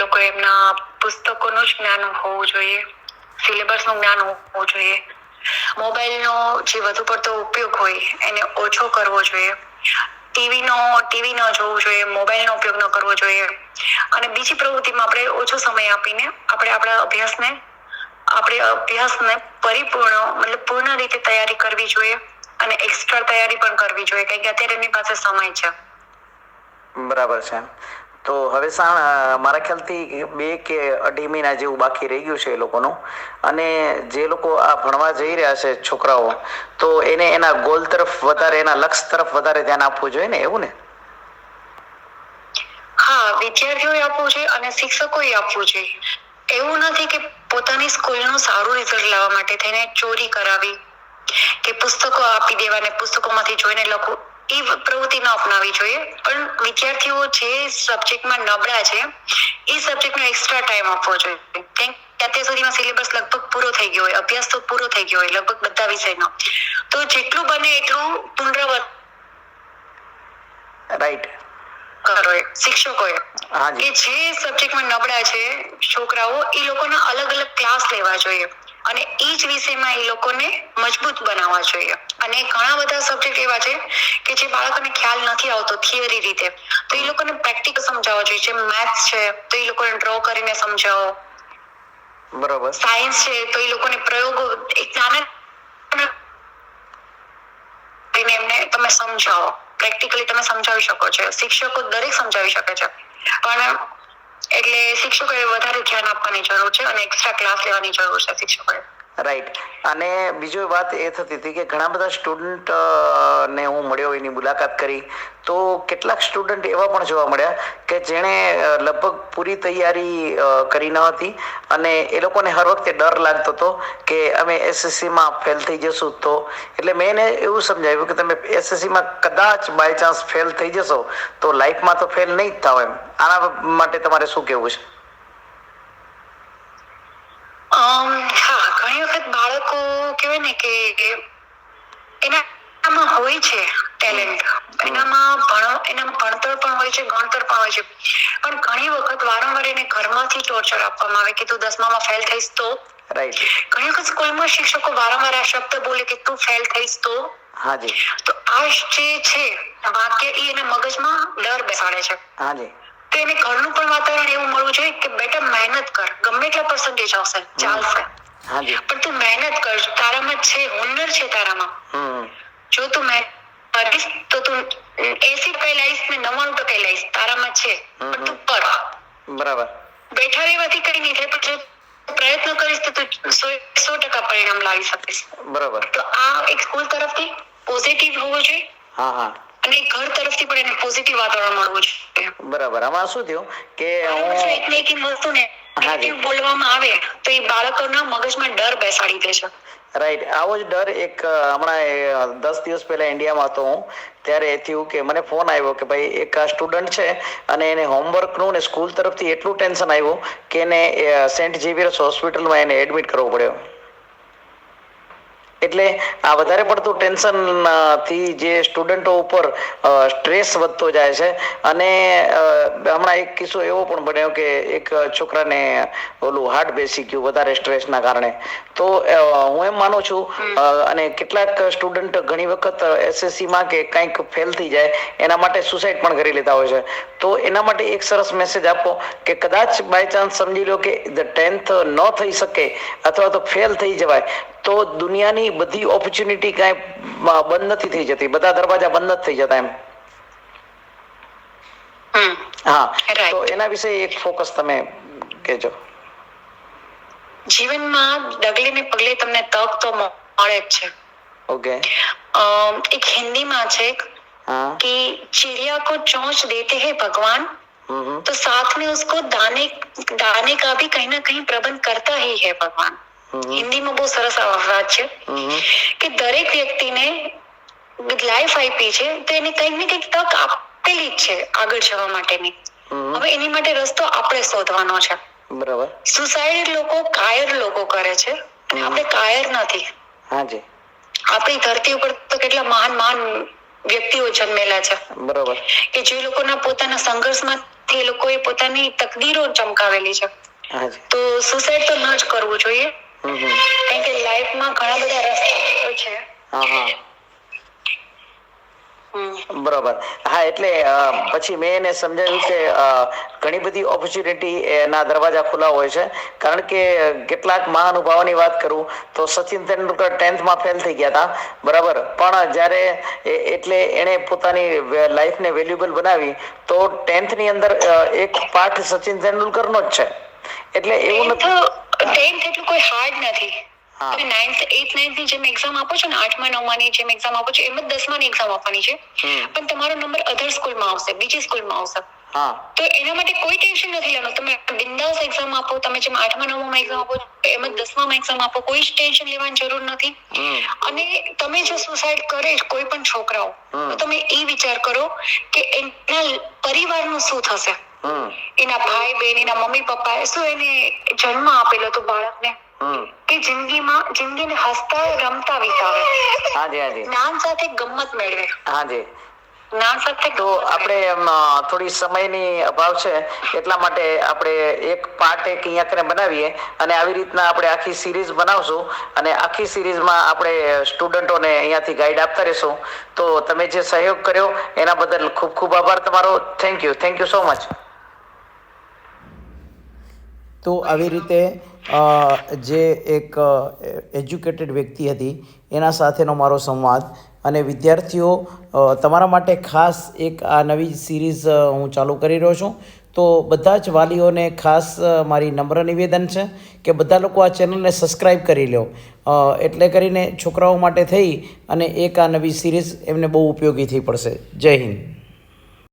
લોકો એમના પુસ્તકોનું જ જ્ઞાન હોવું જોઈએ, સિલેબસનું જ્ઞાન હોવું જોઈએ, મોબાઈલનો જે વધુ પડતો ઉપયોગ હોય એને ઓછો કરવો જોઈએ, ટીવી ન જોવું જોઈએ, મોબાઈલનો ઉપયોગ ન કરવો જોઈએ, અને બીજી પ્રવૃત્તિમાં આપણે ઓછો સમય આપીને આપણે આપણા અભ્યાસને પૂર્ણ રીતે તૈયારી કરવી જોઈએ અને એક્સ્ટ્રા તૈયારી પણ કરવી જોઈએ, કારણ કે અત્યારે એમની પાસે સમય છે. બરાબર છે. તો હવે મારા ખ્યાલથી 2 કે 2.5 મહિના જેવું બાકી રહી ગયું છે એ લોકોનું, અને જે લોકો આ ભણવા જઈ રહ્યા છે છોકરાઓ, તો એને એના ગોલ તરફ વધારે, એના લક્ષ્ય તરફ વધારે ધ્યાન આપવું જોઈએ ને, એવું ને? હા, વિદ્યાર્થીઓએ આપવું જોઈએ અને શિક્ષકોએ આપવું જોઈએ. એવું નથી કે પોતાની સ્કૂલનું સારું રિઝલ્ટ લાવવા માટે થઈને ચોરી કરાવી કે પુસ્તકો આપી દેવા ને પુસ્તકોમાંથી જોઈને લખવું, એ પ્રવૃત્તિ ન અપનાવી જોઈએ. પણ વિદ્યાર્થીઓ જે સબ્જેક્ટમાં નબળા છે એ સબ્જેક્ટનો એક્સ્ટ્રા ટાઈમ આપવો જોઈએ. અત્યાર સુધીમાં સિલેબસ લગભગ પૂરો થઈ ગયો હોય, અભ્યાસ તો પૂરો થઈ ગયો હોય લગભગ બધા વિષયનો, તો જેટલું બને એટલું પુનરાવર્તન રાઈટ શિક્ષકોએ કે જે સબ્જેક્ટમાં નબળા છે છોકરાઓ, એ લોકોના અલગ અલગ ક્લાસ લેવા જોઈએ અને એ જ વિષયમાં એ લોકોને મજબૂત બનાવવા જોઈએ. અને ઘણા બધા સબ્જેક્ટ એવા છે કે જે બાળકોને ખ્યાલ નથી આવતો થિયરી રીતે, તો એ લોકોને પ્રેક્ટિકલ સમજાવવા જોઈએ. જેમ મેથ્સ છે તો એ લોકોને ડ્રો કરીને સમજાવો, બરોબર, સાયન્સ છે તો એ લોકોને પ્રયોગો એક નાના એમને તમે સમજાવો, પ્રેક્ટિકલી તમે સમજાવી શકો છો. શિક્ષકો દરેક સમજાવી શકે છે, પણ એટલે શિક્ષકોએ વધારે ધ્યાન આપવાની જરૂર છે અને એક્સ્ટ્રા ક્લાસ લેવાની જરૂર છે શિક્ષકોએ. રાઈટ. અને બીજી વાત એ થતી હતી કે ઘણા બધા સ્ટુડન્ટ ને હું મળ્યો, એની મુલાકાત કરી, તો કેટલાક સ્ટુડન્ટ એવા પણ જોવા મળ્યા કે જેણે લગભગ પૂરી તૈયારી કરી ન હતી, અને એ લોકોને હર વખતે ડર લાગતો હતો કે અમે એસએસસીમાં ફેલ થઈ જશું તો. એટલે મેં એને એવું સમજાવ્યું કે તમે એસએસસીમાં કદાચ બાય ચાન્સ ફેલ થઈ જશો તો લાઈફમાં તો ફેલ નહીં જ થાવ એમ. આના માટે તમારે શું કહેવું છે? હા, ઘણી વખત બાળકો કહેવાય ને કે એનામાં હોય છે ટેલેન્ટ, એનામાં ભણતર પણ હોય છે, ગણતર પણ હોય છે, પણ ઘણી વખત વારંવાર એને ઘરમાંથી ટોર્ચર આપવામાં આવે કે તું 10મામાં ફેલ થઈશ તો. ઘણી વખત સ્કૂલમાં શિક્ષકો વારંવાર આ શબ્દ બોલે કે તું ફેલ થઈશ તો. હાજી. તો આ જે છે વાક્ય, એ એના મગજમાં ડર બેસાડે છે. હાજી. તો એને ઘરનું પણ વાતાવરણ એવું મળવું જોઈએ કે બેટા મહેનત કર, ગમે એટલા પર્સન્ટેજ આવશે ચાલશે, પણ તું મહેનત કર, તારામાં છે, હુનર છે તારામાં. જો તું મહેનત કરીશ તો તું 80% લાવીશ ને 99% લાવીશ, તારામાં છે, પણ તું કર. બરાબર. બેઠા રહેવાથી કઈ નહીં થાય, પણ જો પ્રયત્ન કરીશ તો તું 100% પરિણામ લાવી શકીશ. બરાબર. તો આ એક સ્કૂલ તરફથી પોઝિટિવ હોવું જોઈએ. હા હા. અને ઘર તરફથી પણ એને પોઝિટિવ વાતાવરણ મળવું જોઈએ. બરાબર. આમાં શું થયું કે એક વસ્તુને નેગેટિવ બોલવામાં આવે તો એ બાળકોના મગજમાં ડર બેસાડી દે છે. રાઈટ. આવો જ ડર એક હમણાં 10 દિવસ પહેલા ઇન્ડિયામાં હતો હું, ત્યારે થયું કે મને ફોન આવ્યો કે ભાઈ એક આ સ્ટુડન્ટ છે અને એને હોમવર્કનું ને સ્કૂલ તરફથી એટલું ટેન્શન આવ્યું કે એને સેન્ટ ઝેવિયર્સ હોસ્પિટલમાં એને એડમિટ કરવો પડ્યો. એટલે આ વધારે પડતું ટેન્શન થી જે સ્ટુડન્ટો ઉપર સ્ટ્રેસ વધતો જાય છે. અને હમણાં એક કિસ્સો એવો પણ બન્યો કે એક છોકરાને ઓલું હાર્ટ બેસી ગયું વધારે સ્ટ્રેસના કારણે. તો હું એમ માનું છું, અને કેટલાક સ્ટુડન્ટ ઘણી વખત એસએસસીમાં કે કંઈક ફેલ થઈ જાય એના માટે સુસાઇડ પણ કરી લેતા હોય છે. તો એના માટે એક સરસ મેસેજ આપો કે કદાચ બાય ચાન્સ સમજી લો કે 10th ન થઈ શકે અથવા તો ફેલ થઈ જવાય, તો દુનિયાની બધી ઓપોર્ચ્યુનિટી કાંઈ બંધ નથી થઈ જતી, બધા દરવાજા બંધ નથી થઈ જતા એમ. હા, તો એના વિશે એક ફોકસ તમે કહેજો. જીવનમાં ડગલે ને પગલે તમને તક તો મળે જ છે. ઓકે. એક હિન્દીમાં છે कि चिड़िया को चोंच देते हैं भगवान, तो साथ में उसको दाने दाने का भी कहीं ना कहीं प्रबंध करता ही है भगवान. હિન્દીમાં બહુ સરસ વાત છે કે દરેક વ્યક્તિને લાઈફ આપી છે તો એને કંઈક ને કંઈક તક આપેલી જ છે આગળ જવા માટેની. હવે એની માટે રસ્તો આપણે શોધવાનો છે. બરાબર. સુસાઇડ લોકો કાયર લોકો કરે છે અને આપણે કાયર નથી. હાજી. આપણી ધરતી ઉપર તો કેટલા મહાન વ્યક્તિઓ જન્મેલા છે. બરોબર. કે જે લોકોના પોતાના સંઘર્ષમાં જેનાથી એ લોકોએ પોતાની તકદીરો ચમકાવેલી છે. હાજી. તો સુસાઇડ તો ન જ કરવું જોઈએ, હમ. કારણ કે લાઈફમાં ઘણા બધા રસ્તાઓ છે. હા હા બરોબર. હા, એટલે પછી મેં એને સમજાવ્યું કે ઘણી બધી ઓપોર્ચ્યુનિટી એના દરવાજા ખુલ્લા હોય છે. કારણ કે કેટલાક મહાનુભાવોની વાત કરું તો સચિન તેંડુલકર 10th માં ફેલ થઈ ગયા હતા, બરાબર, પણ જ્યારે એટલે એણે પોતાની લાઈફને વેલ્યુબલ બનાવી તો 10th ની અંદર એક પાઠ સચિન તેંડુલકરનો જ છે. એટલે એવું નથી, 10th એટલું કોઈ હાર્ડ નથી. તમે 9th 8th 9th ની જેમ એક્ઝામ આપો છો ને, 8મા 9મા ની જેમ એક્ઝામ આપો છો એમ જ 10મા ની એક્ઝામ આપવાની છે, પણ તમારો નંબર અધર સ્કૂલમાં આવશે, બીજી સ્કૂલમાં આવશે. તો એના માટે કોઈ ટેન્શન નથી લેવાનું. તમે બિંદાસ એક્ઝામ આપો. તમે જેમ 8મા 9મા એક્ઝામ આપો એમ જ 10મા એક્ઝામ આપો. કોઈ જ ટેન્શન લેવાની જરૂર નથી. અને તમે જો સુસાઇડ કરે કોઈ પણ છોકરાઓ, તો તમે એ વિચાર કરો કે એના પરિવારનું શું થશે, એના ભાઈ બહેન, એના મમ્મી પપ્પાએ શું એને જન્મ આપેલો હતો બાળકને, કે જિંદગીને હસતા રમતા વિતાવે. હાજી હાજી. જ્ઞાન સાથે ગમ્મત મેળવે. હાજી. જ્ઞાન સાથે તો આપણે થોડી સમયની અભાવ છે એટલા માટે આપણે એક પાર્ટ એક અહીંયા કરીને બનાવીએ અને આવી રીતના આપણે આખી સિરીઝ બનાવશું અને આખી સિરીઝમાં આપણે સ્ટુડન્ટોને અહીંયાથી ગાઈડ આપતા રહીશું. તો તમે જે સહયોગ કર્યો એના બદલ ખૂબ ખૂબ આભાર તમારો. Thank you so much. તો આવી રીતે જે એક એજ્યુકેટેડ વ્યક્તિ હતી એના સાથેનો મારો સંવાદ. અને વિદ્યાર્થીઓ, તમારા માટે ખાસ એક આ નવી સિરીઝ હું ચાલુ કરી રહ્યો છું. તો બધા જ વાલીઓને ખાસ મારી નમ્ર નિવેદન છે કે બધા લોકો આ ચેનલને સબસ્ક્રાઈબ કરી લો, એટલે કરીને છોકરાઓ માટે થઈ અને એક આ નવી સિરીઝ એમને બહુ ઉપયોગી થઈ પડશે. જય હિન્દ.